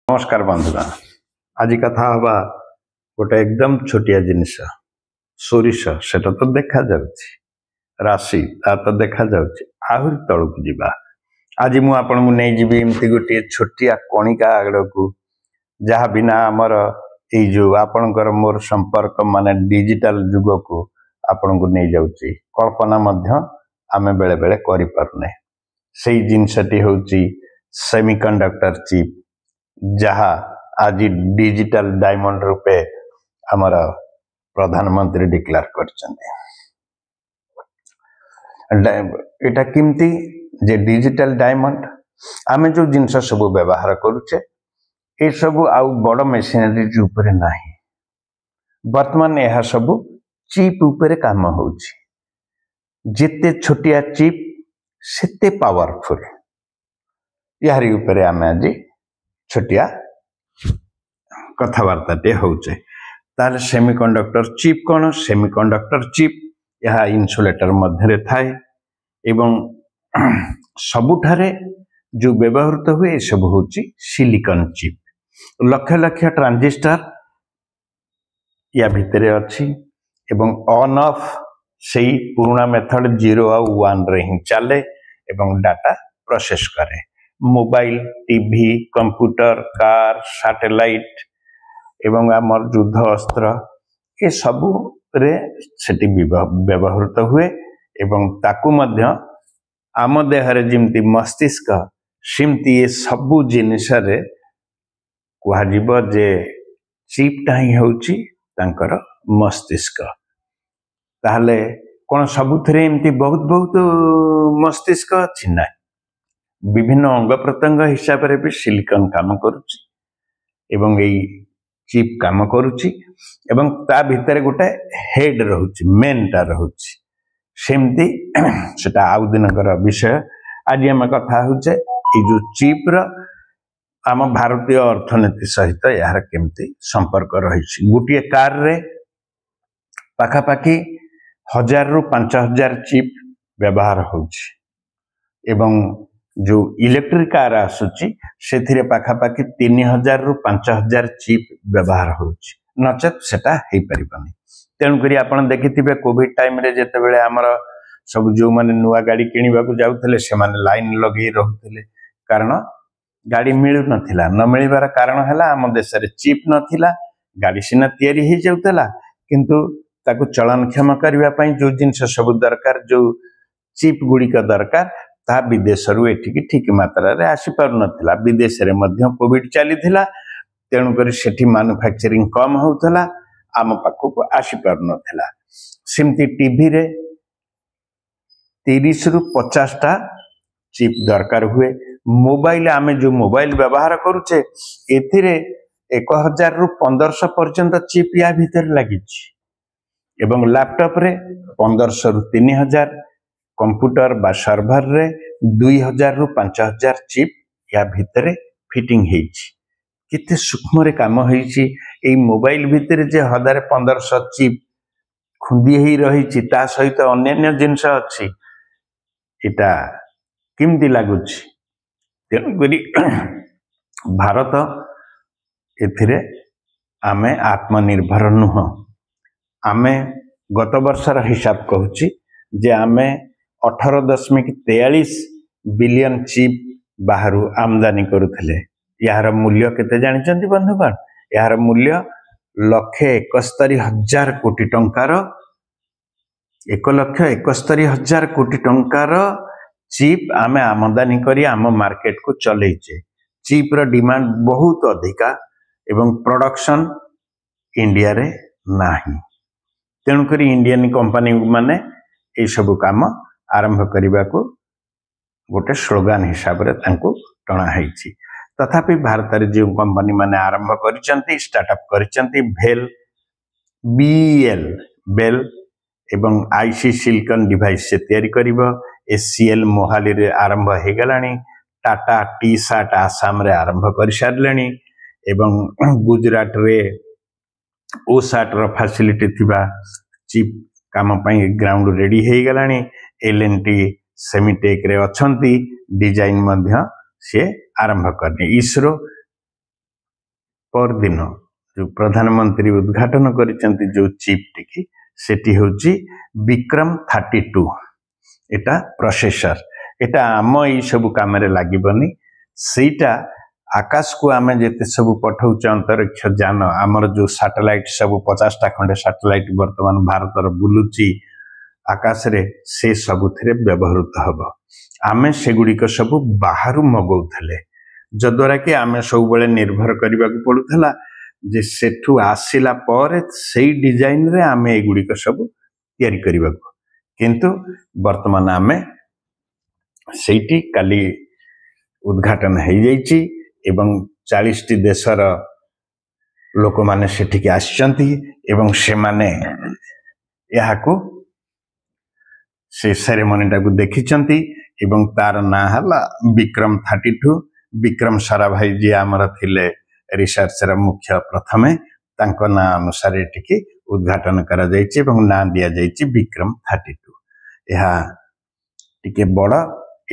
नमस्कार बंधुगण। आज कथा हवा गोटे एकदम छोटिया जिनिस सोरिष सेटा तो देखा जाउछि, राशि ता तो देखा जाउछि, आहुरी तळकु जिबा। आज मु आपनकु नै जिबि एमती गोटे छोटिया कणिका आगडकु जहा बिना हमर एई जो आपनकर मोर संपर्क माने डिजिटल जुग को आपनकु नै जाउछि। कल्पना मध्य आमे बेले बेले करि पारुने। सेई जिनसटी होउछि सेमीकंडक्टर चिप, जहा आज डिजिटल डायमंड रूपे आमर प्रधानमंत्री डिक्लेयर करछन्ते। एटा किमती जे डिजिटल डायमंड आमे जो जिनस सब व्यवहार करूचे ए सब आउ बड़ मेशिनरी ऊपर नाही। वर्तमान यह सब चिप ऊपर काम होउछि। जिते छोटिया चिप सेते पावरफुल। यारी ऊपर आमे आज छोटिया कथबार्ता टे होचे। तार सेमीकंडक्टर चिप कौन? सेमीकंडक्टर चिप यह इन्सुलेटर मध्य थाए एवं सबुठारे जो व्यवहृत हुए सब होची सिलिकॉन चिप। लक्ष लक्ष ट्रांजिस्टर या भितरे अच्छी एवं ऑन ऑफ सेई पुराना मेथड 0 और 1 रे ही चले एवं डाटा प्रोसेस करे। Mobile, TV, computer, car, satellite एवं आमर युद्ध अस्त्र ये सबु रे सेटी व्यवहृत हुए एवं ताकू मध्य आम देहरे जिमती मस्तिष्क सिमती ये सबु जिनिस रे कुहाजिबो जे चिपटा ही होउची तांकर मस्तिष्क। ताहले कोन सबुथरे एमती बहुत बहुत मस्तिष्क अछि ना? विभिन्न अंग प्रत्यंग हिसाब रे भी सिलिकॉन काम करूची एवं एई चिप काम करूची एवं ता भितर गोटे हेड रहूची, मेनटा रहूची। सेमती सेटा आउ दिनकर विषय। आज हम कथा होचे ए जो चिप र आम भारतीय अर्थनीति सहित यार केमती संपर्क रहिछि। गोटे कार रे पाखापाखि 1000 रु 5000 चिप व्यवहार होछि एवं जो इलेक्ट्रिक कार आसुची सेथिरे पाखापाखि 3000 रु 5000 चिप व्यवहार होछि। नचेत सेटा हेई परिबनी। तेणु करी आपण देखिथिबे कोविड टाइम रे जेते बेले हमर सब जो माने नुआ गाड़ी किनिबा को जाउथले से माने लाइन लगे रहउथले, कारण गाड़ी मिलु नथिला। न मिलिबार कारण हला हम देश रे चिप नथिला। गाड़ी सिना तयारी हे जाउतला किंतु ताकू चलनक्षम करबा पई जो जिंस सब दरकार, जो चिप गुडी का दरकार ता विदेश रु एठिकी ठीक मात्रा रे आसी पार नथिला। विदेश रे मध्य कोविड चली थिला, तेणु करी सेठी मैन्युफैक्चरिंग कम होउथला, आम पाखु को आसी पार नथिला। सिमती टीवी रे 30 रु 50 टा चिप दरकार हुए। मोबाइल आमे जो मोबाइल व्यवहार करूचे एथिरे 1000 रु 1500 पर्यंत चिप या भीतर लागिछि एवं लैपटॉप रे 1500 रु 3000, कंप्यूटर बा सर्वर रे 2000 रु 5000 चिप या भितरे फिटिंग हेछि। किते सूक्ष्म रे काम हेछि। एई मोबाइल भितरे जे 1500 चिप खुंदी हेई रहिछि ता सहित अन्य जिंस अछि। एटा किमती लागुछि? तेणु करी भारत एथिरे आमे आत्मनिर्भर नुह। आमे गत वर्षर हिसाब कहूछि जे आमे 18.43 बिलियन चिप बाहरु आमदानी करुथिले। यार मूल्य केते जानिचंती बंधुगण? यार मूल्य 1,71,000 कोटी टंकार, 1,71,000 कोटी टंकार चिप आमे आमदानी करी आम मार्केट को चलेइचे। चिप रो डिमांड बहुत अधिका एवं प्रोडक्शन इंडिया रे नाही। तेणु करी इंडियन कंपनी माने ए सब काम आरंभ करने को गोटे स्लोगान हिसाब रे तांको टणा हैछि। तथापि भारत रे जो कंपनी माने आरंभ करिसंती, स्टार्टअप करिसंती, बेल एवं आईसी सिलिकॉन डिवाइस से तयारी करिवो। एससीएल मोहाली रे आरंभ हे गलानी। टाटा टी सार्ट आसाम रे आरंभ कर सारलेनी एवं गुजरात रे ओ सार्ट रो फैसिलिटी थिबा चिप काम पई ग्राउंड रेडी हे गलानी। एलएनटी सेमीटेक रे अछंती, डिजाइन मध्य से आरंभ करने। इसरो पर दिन जो प्रधानमंत्री उद्घाटन करिसेंती जो चिप टिकी सेटी होची विक्रम 32 एटा प्रोसेसर एटा आम ई सब काम रे लागिबनी सेटा आकाश को आमे जेते सब पठाउछ अंतरिक्ष जान आमर जो सैटेलाइट सब 50 टा खंडे सैटेलाइट वर्तमान भारत र बुलुची आकाश रे से सबुथिरे व्यवहृत हब आमे सेगुड़ी को सब बाहर मगौथले जद्वारा कि आमे सब बेले निर्भर करबा को पडुथला जे सेठू आसिला पर सेई डिजाइन रे आमे एगुड़ी को सब तयारी करबा को किंतु वर्तमान आमे सेठी काली उद्घाटन हो जाइछि एवं 40 टी देशर लोक माने सेठिके आछंती एवं से माने याहाको से सेरेमनी टाको देखिचंती एवं तार ना हला विक्रम 32 विक्रम साराभाई जी आमर थिले रिसर्च रा मुख्य प्रथमे तांको ना अनुसार एटिके उद्घाटन करा जाइछि एवं ना दिया जाइछि विक्रम 32 यहा टिके बड़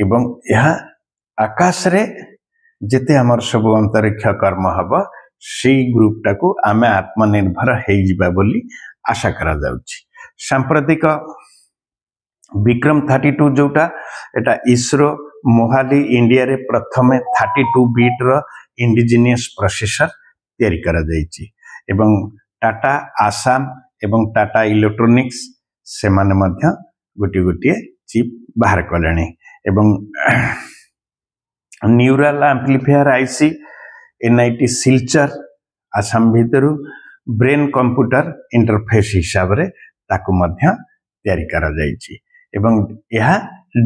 एवं यहा आकाश रे जेते हमर सब अंतरिक्ष कर्म हब सेई ग्रुप टाको आमे आत्मनिर्भर हे जिबा बोली आशा करा जाउछि सांप्रतिक विक्रम 32 जोटा एटा इसरो मोहाली इंडिया रे प्रथमे 32 बीट रो इंडिजिनियस प्रोसेसर तयारी करा जाइछि एवं टाटा आसाम एवं टाटा इलेक्ट्रॉनिक्स से माने मध्य गोटी गोटी चिप बाहर कलेनी एवं neural amplifier IC NIT Silchar Assam भितर ब्रेन कंप्यूटर इंटरफेस हिसाब रे ताकू मध्य तयारी करा जाइछि एवं यह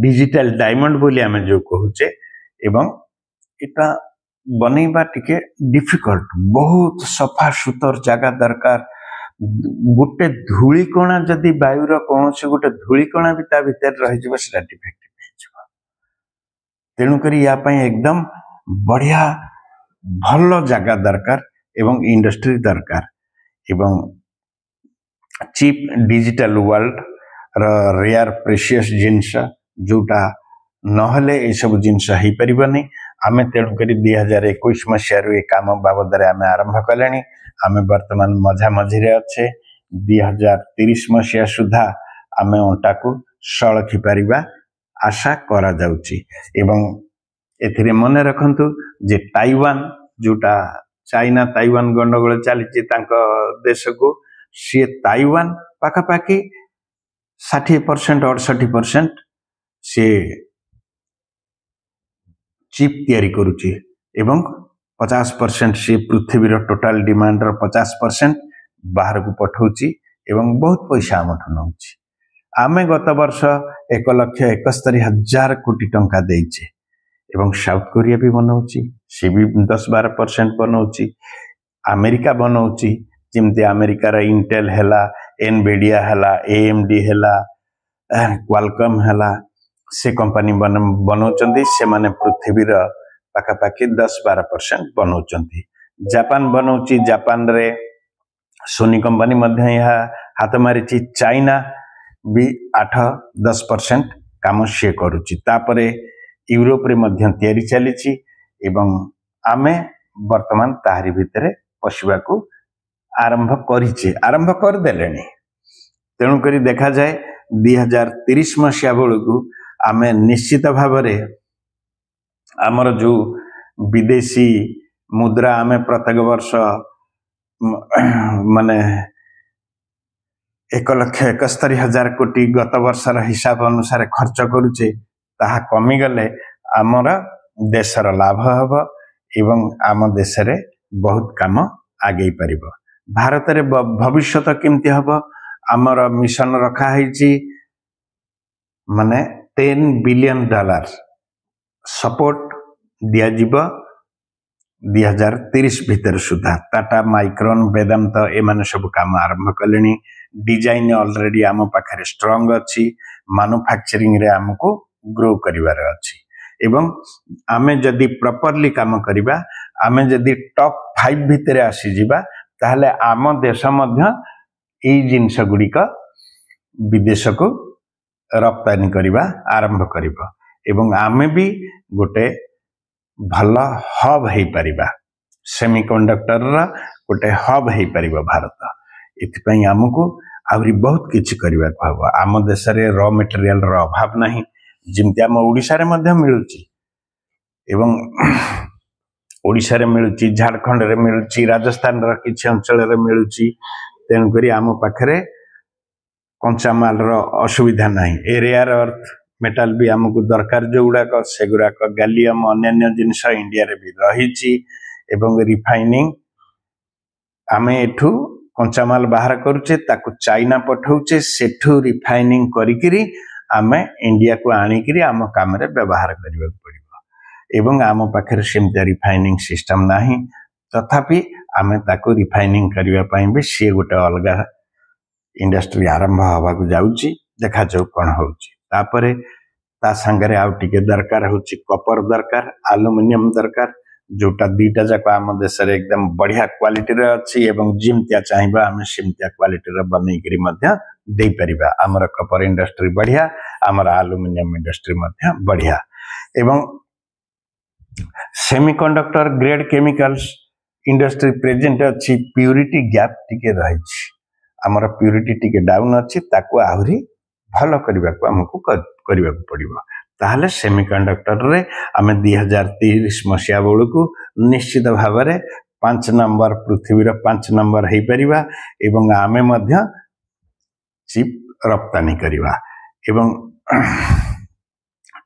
डिजिटल डायमंड बोली आमे जो कहूचे एवं इटा बनेबा टिके डिफिकल्ट बहुत सफा सुतर जगह दरकार गोटे धूलिकणा जदि वायुर कौन से गोटे धूलिकणा भी ता भीतर रहि जबा सेटा डिफेक्टिव हो जबा तेनु करी या पई एकदम बढ़िया भल जगह दरकार एवं इंडस्ट्री दरकार एवं chip digital world rare precious जिनस जोटा नहले ए सब जिनस ही परिबनी आमे तेणु करी 2021 मसीह रे काम बाबद रे आमे आरंभ कलेनी आमे वर्तमान मझा मझी रे अच्छे 2030 मसीह सुधा आमे ओंटा को सळखी परिबा आशा करा जाउची एवं एथिरे मने रखंतु जे ताइवान जोटा चाइना ताइवान गंडगोल चली देश को सी ताइवान पाखापाखि 60% 68% से चिप तैयारी करुची एवं 50% से पृथ्वी टोटाल डिमांड 50% बाहर को पठाउची एवं बहुत पैसा आमठु नउची आमे गत वर्ष 1,71,000 कोटी टंका देइछे एवं साउथ कोरिया भी बनाउची से भी 10-12% बनाउची अमेरिका बनाउची जिमते अमेरिका रा इंटेल हैला एनवीडिया हैला एएमडी हैला क्वालकॉम हैला से कंपनी बनाउचंती से माने पृथ्वी रा पाखापाखि 10-12% बनाउचंती जापान बनाउची जापान रे सोनी कंपनी मध्य यहाँ हाथ मारी चाइना भी 8-10% काम से करुची तापरे यूरोप रे मध्य तैयारी चली एवं आमे वर्तमान ताहारी भितरे पशिबा को आरंभ कर देलेनी तेणु करी देखा जाए 2030 मसीहा बेलू आमे निश्चित भाव आमर जो विदेशी मुद्रा आमे प्रत्येक वर्ष माने 1,71,000 कोटी गत वर्षर हिसाब अनुसार खर्च करुचे ताहा कमी गले आमर देशर लाभ हब एवं आम देश रे बहुत काम आगे परिबो भारत रे भविष्यत केमती हब आमर मिशन रखा है माने $10 बिलियन सपोर्ट दिया जिबो 2030 भीतर सुधा टाटा माइक्रोन वेदांत एमाने सब काम आरंभ कलेनी डिजाइन ऑलरेडी आम पाखरे स्ट्रांग अच्छी मैन्युफैक्चरिंग रे हमको ग्रो करिवार अच्छी एवं आमे जदि प्रॉपर्ली काम करिबा आमे जदि टॉप 5 भितरे आसी जिबा ताहले आम देश मध्य ए जिनस गुडी का विदेश को रप्तानी करिबा आरंभ करिबा एवं आमे भी गोटे भल हब है परिबा सेमीकंडक्टर गोटे हब हो पार भारत एथि आमको आहरी बहुत किछि करबा को हबो। आम देश रे रॉ मटेरियल रो अभाव नहीं जिमती आम ओडिशा रे मध्य मिलुची एवं ओडिशा रे मिलुची झारखंड रे मिलुची राजस्थान रा किछि अंचल रे मिलुची तेन करी आम पाखरे कंचा माल रो असुविधा नहीं। एरियर अर्थ मेटाल भी आमको दरकार जो गुड़ाक से गुड़ाक गैलियम अन्य जिनस इंडिया रे भी रही एवं रिफाइनिंग आमे एठू कंचा माल बाहर करुचे ताकू चाइना पठाउचे सेठू रिफाइनिंग करिकिरी आमे इंडिया को आनिकिरी आम काम रे व्यवहार करबा पड़िबो एवं आम पाखरे सेमते रिफाइनिंग सिस्टम नाही तथापि आमे ताकू रिफाइनिंग करबा पई भी से गोटे अलगा इंडस्ट्री आरंभ हवा को जाउची देखा जाऊ कोन होउची। तापरे ता संगरे आउ टिके दरकार होउची कॉपर दरकार एल्युमिनियम दरकार जोटा दीटा जाक आम देश रे एकदम बढ़िया क्वालिटी रे अछि एवं जिमतिया चाहिबा आमे सिमतिया क्वालिटी रे बनै करी मध्य दे परिबा। हमर कॉपर इंडस्ट्री बढ़िया हमर एल्युमिनियम इंडस्ट्री मध्य बढ़िया एवं semiconductor grade chemicals industry present अछि प्यूरिटी गैप टिके रहिछि हमर प्यूरिटी टिके डाउन अछि ताको आहुरी भलो करबा को हमको करबा को पड़िबो। ताहले सेमीकंडक्टर रे आमे 2030 मसिया बेलू को निश्चित भाव में 5 नंबर पृथ्वी 5 नंबर हो पारिबा एवं आमे मध्य चिप रप्तानी करिबा एवं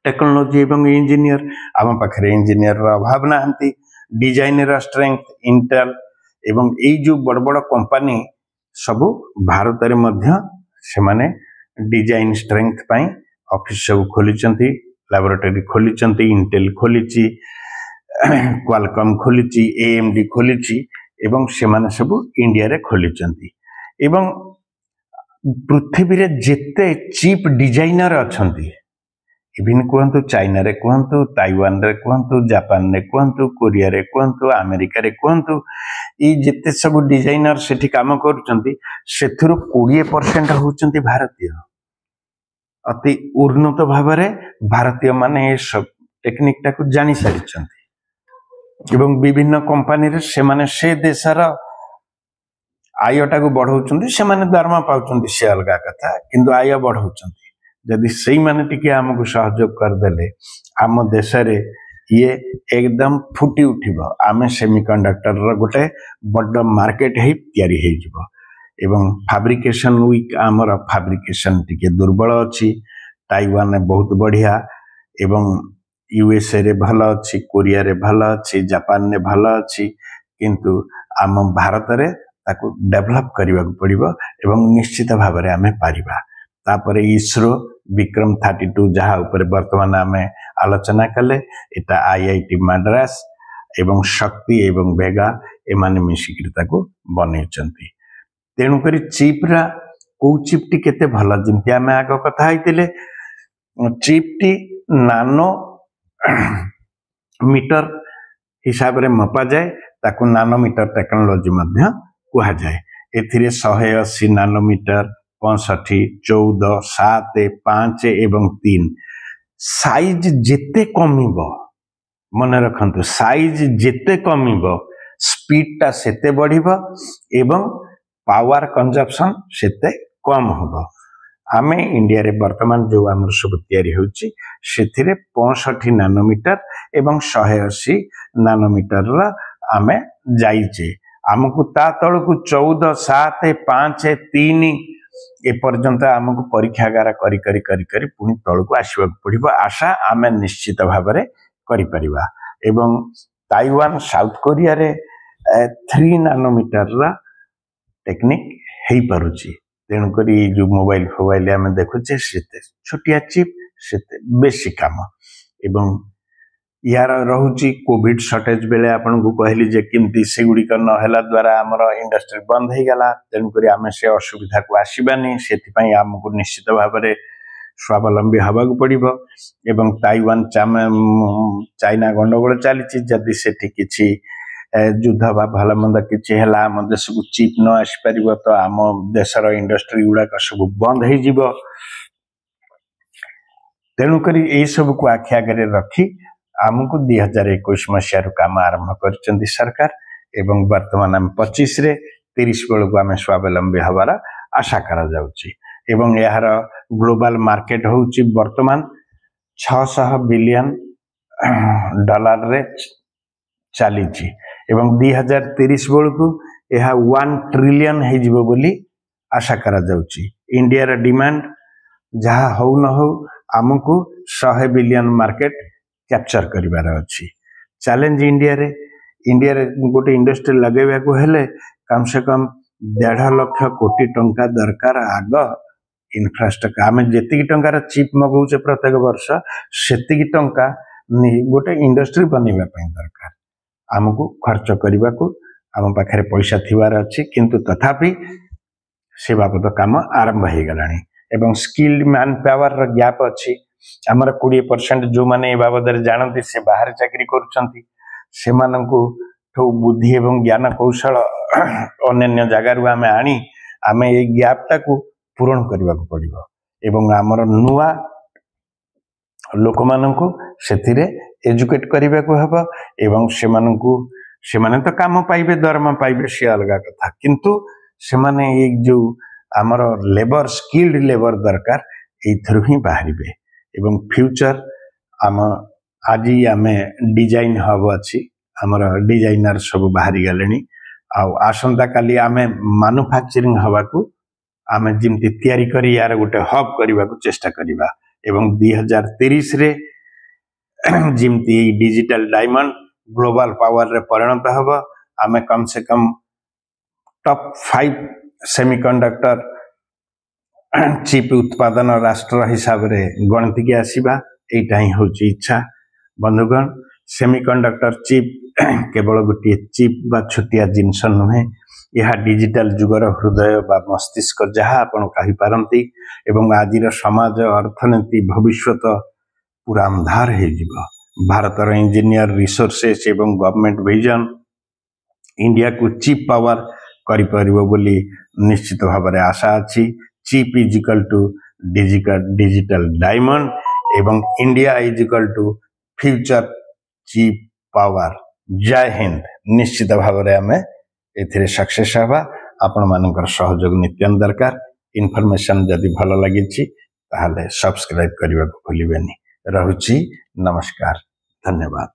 टेक्नोलॉजी एवं इंजीनियर आम पाखरे इंजीनियर रो अभाव नाहंती डिजाइनर स्ट्रेंथ इंटेल एवं ए जो बड़ बड़ कंपनी सबु भारत रे मध्य से माने डिजाइन स्ट्रेंथ पई ऑफिस सब खोलिचंती लैबोरेटरी खोलिचंती इंटेल खोलिची क्वालकॉम खोलिची एएमडी खोलिची एवं से माने सब इंडिया रे खोलिचंती एवं पृथ्वी रे जेते चिप डिजाइनर अछंती इवन कहतु चाइना रे कहतु ताइवान रे कहतु जापान रे कहतु कोरिया रे कहतु अमेरिका रे कहतु ये जिते सब डिजाइनर सेठी काम करूचंती सेथुरु 20% होचंती भारतीय अति उन्नत भाव में भारतीय माने सब टेक्निक टाकू जानी सारिचंती एवं विभिन्न कंपनी रे से माने से देशर आयटा को बढ़ाउचंती से माने दरमा पाउचंती से अलगा कथा किंतु आय बढ़ाउचंती जदि सही माने टिके हमको सहयोग कर देले आम देश रे ये एकदम फुटी उठिबो आमे सेमीकंडक्टर रो गोटे बड़ मार्केट हे तयारी हे जिवो एवं फैब्रिकेशन वीक आमर फैब्रिकेशन टिके दुर्बल अछि ताइवान में बहुत बढ़िया एवं यूएसए रे भल अछि कोरिया रे भल अछि जापान ने भल अछि किंतु आम भारत रे ताकू डेवलप करबा पड़िबो एवं निश्चित भाव रे आमे पारिबा। तापरे इसरो विक्रम 32 जहाँ ऊपर वर्तमान आमे आलोचना कले एटा आईआईटी मद्रास एवं शक्ति एवं वेगा एमाने मिशिकिरता को बनेचंती तेणु करी चिप रा को चिप टी केते भल जिमती आमे आगो कथा आइतिले चिप टी नानो मीटर हिसाब रे मपा जाए ताकू नानोमीटर टेक्नोलॉजी मध्य कुहा जाए एथिरे 180 नानोमीटर 65 14 7 5 एवं 3 साइज जेते कमिबो मन रखंतु साइज जेते कमिबो स्पीड टा सेते बढ़िबो एवं पावर कंजप्शन सेते कम होबो। आमे इंडिया रे वर्तमान जो हमर सब तयारी होची सेथिरे 65 नानोमीटर एवं 180 नानोमीटर रा आमे जाईचे हमकु ता तळकु 14 7 5 3 ए पर्यंत आमको परीक्षागार करी करी करी करी पुनी तळकु आसीबा पड़िबो आशा आमे निश्चित भाव रे करि परिबा एवं ताइवान साउथ कोरिया रे 3 नानोमीटर रा टेक्निक हेई पारुची तेणु करी जो मोबाइल आमे देखुचे सेते छोटिया चिप सेते बेसी काम एवं यार रहुची कोविड शॉर्टेज बेले आपन को कहली जे किमती सेगुडी कर न होला द्वारा हमर इंडस्ट्री बंद हे गला तेणु करी आमे से असुविधा को आसीबानी सेति पई हमको निश्चित भाव रे स्वावलंबी हवा को पड़िबो एवं ताइवान चाइना गंडगोल चली जदि सेठी किछि युद्ध बा भल मंद किछि हला हम देश को चिप न आसी परिबो तो आम देशर इंडस्ट्री गुडा सब बंद हे जिवो तेणु करी ए सब को आखि आगे रखी आमको 2021 मसीह काम आरंभ कर सरकार एवं वर्तमान आम 25 रे 30 बेलू आम स्वावलंबी हबार आशा करा जाउची एवं यार ग्लोबल मार्केट होउची वर्तमान 600 बिलियन डॉलर रे चलीची एवं 2030 बेलू यह 1 ट्रिलियन हो बोली आशा करा जाउची। इंडिया रा डिमांड जहाँ हो न हो आमको 100 बिलियन मार्केट कैप्चर करिवार अछि। चैलेंज इंडिया रे गोटे इंडस्ट्री लगेबा को हेले कम से कम 1.5 लाख कोटी टंका दरकार। आग इंफ्रास्ट्रक्चर आम जी टंकार चिप मगाऊे प्रत्येक वर्ष से टंका गोटे इंडस्ट्री बनैबा दरकार आमको खर्च करने को आम पाखे पैसा थिबार अच्छी किंतु तथापि से बाबद काम आरंभ हो गलानी एवं स्किल्ड मैन पावर गैप अच्छी आमर 20% जो माने बाबद जानती से बाहर चाकरी करुछंती से माननकु ठो बुद्धि एवं ज्ञान कौशल अन्य जगार आम आनी आम ये गैपटा को पूरण करने को पड़ो एवं आमर नुआ लोक माननकु सेथिरे एजुकेट करने को हबो एवं से माने तो काम पाइबे दरमा पाइबे से अलग कथा किंतु से माने ये जो आमर लेबर स्किल्ड लेबर दरकार एथरु ही बाहरिबे एवं फ्यूचर आम आज आम डिजाइन हब अच्छी आमर डिजाइनर सब बाहरी गले आसंता काली आम मैन्युफैक्चरिंग हवा को आम जमती तैयारी करी यार गोटे हब करने को चेष्टा करिबा एवं 2030 रे जमती डिजिटल डायमंड ग्लोबल पावर रे परिणत हब आम कम से कम टॉप 5 सेमीकंडक्टर चिप उत्पादन राष्ट्र हिसाब रे गणति के आसीबा एटा ही होची इच्छा। बंधुगण सेमीकंडक्टर चिप केवल गोटे चिप बा छोटिया जिनस नुहे यह डिजिटल जुगर हृदय बा मस्तिष्क जहाँ आपण कहि पारंती एवं आजिर समाज अर्थनीति भविष्यत पूरा अंधार हो जिवो। भारतर इंजीनियर रिसोर्सेस एवं गवर्नमेंट विजन इंडिया को चिप पावर करि परिबो बोली निश्चित भाव में आशा अच्छी। Chip is equal to digital diamond एवं India is equal to future chip power. जय हिंद। निश्चित भाव में आम ए सक्सेस हवा आपण मानकर सहयोग नित्यान दरकार। इनफॉरमेशन जदि भल लगी ताहले सब्सक्राइब करने को भूलिबेनी। रहुची नमस्कार धन्यवाद।